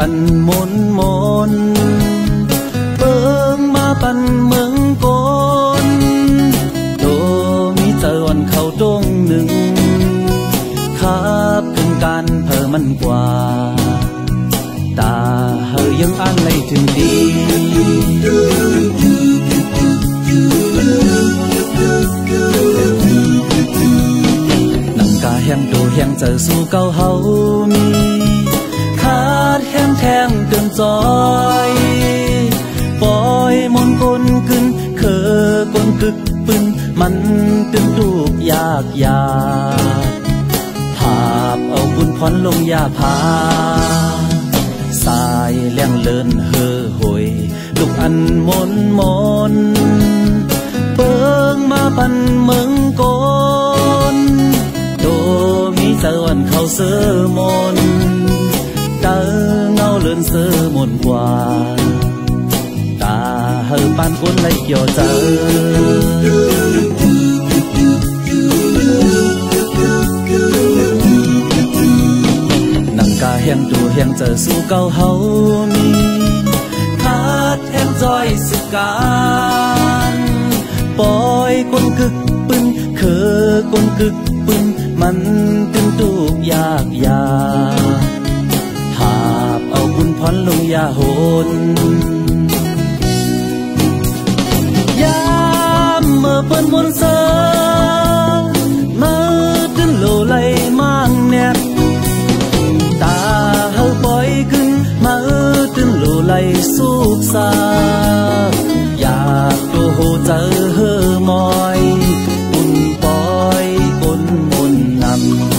อันมนมนเบิ่งมาปันเมืองกนโดมีเจอวันเขาตรงหนึ่งครับถึงการเพิ่มมันกว่าตาเฮยยังอ้างในถึงดีนังกาแห้งตัวแห้งเจอสู่เก่าเฮามีแห้งแทงเติมจอยปล่อยมนกลขึ้นเคอกลกึกปึ้นมันตึงตูกยากยาภาพเอาบุญพรลงยาพาสายเลี้ยงเลินเฮอหวยลูกอันมนมนเบิ่งมาปันเมืองกนโดมีเจอวันเขาเสือมนตาเงาเลื่อนเสือมนกว่าตาเฮอปานคนไหลเกี่ยวเจอนังกาแห้งตัวแห้งเจอสู่เก่าเฮามีขาดแห้งจอยสุการปล่อยคนกึกปึ้นเคอคนกึกปึ้นมันตึงตูกยากยาเอาบุญพรลงยาโหนยามเมื่อเปิ้นมนเสอมาตึ้นโลไหลมั่งแนบตาเฮาปล่อยขึ้นมาตึ้นโลไหลสุกซาอยากตัวโหเจอเฮอมอยบุญปล่อยคนมนนำ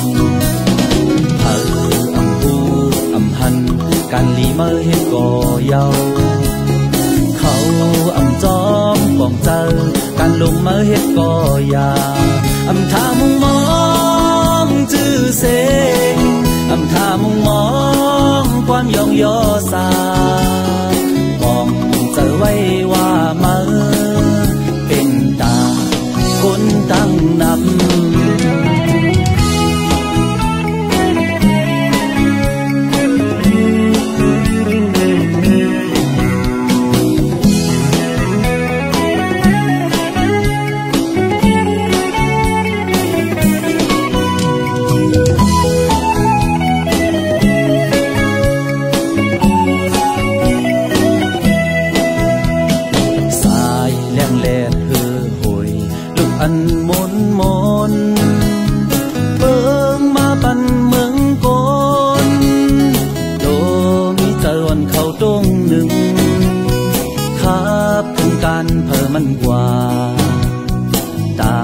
การลีเมื่อเห็นก่อยาวเขาอำจอมปองเจอการลงเมื่อเห็นก่อยาอำทามุงมองจื้อเสงอำทามุงมองความยองยอสาปองเจอไว้ว่าเมื่อเป็นตาคนตั้งนำอันมนมนเบิ่งมาปันเมืองกนโดมีเจอวันเขาตรงหนึ่งครับถึงการเพิ่มมันกว่าตา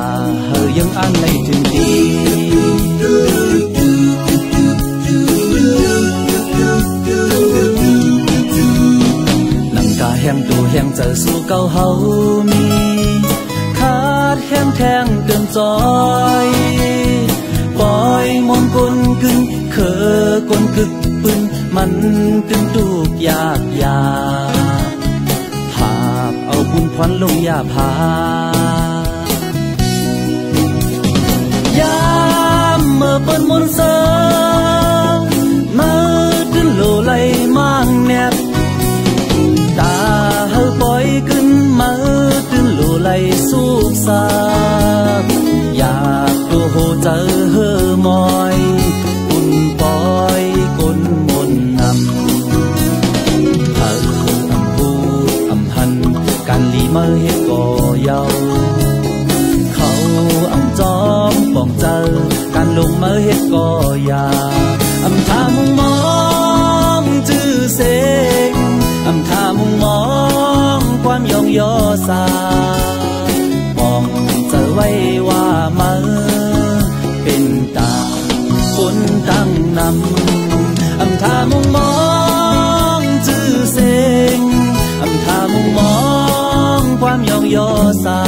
เฮยยังอ้างในถึงดีนังกาแห้งตัวแห้งเจอสู่เก่าเฮามีแห้งแทงเติมจอยปล่อยมนกลกึ่งเคอกลกึกปึ้นมันตึงตูกยากยาภาพเอาบุญพรลงยาพายามเมื่อเปิ้นมนเสอมาตึ้นโลไหลมั่งแนบตาเฮาปล่อยขึ้นมาตึ้นโลไหลสุกซาอยากตัวโหเจอเฮอมอยปุ่นปล่อยคนมนนำเฮออำพูอำพันการลีเมื่อเฮ็ดก่อยาวเขาอำจอมปองเจอการลงเมื่อเฮ็ดก่อยาอำทามุงมองจื้อเสงอำทามุงมองความยองยอสาปองเจอไว้ว่าเมื่อเป็นตาคนตั้งนำอำทามุงมองจื้อเสงอำทามุงมองความยองยอสา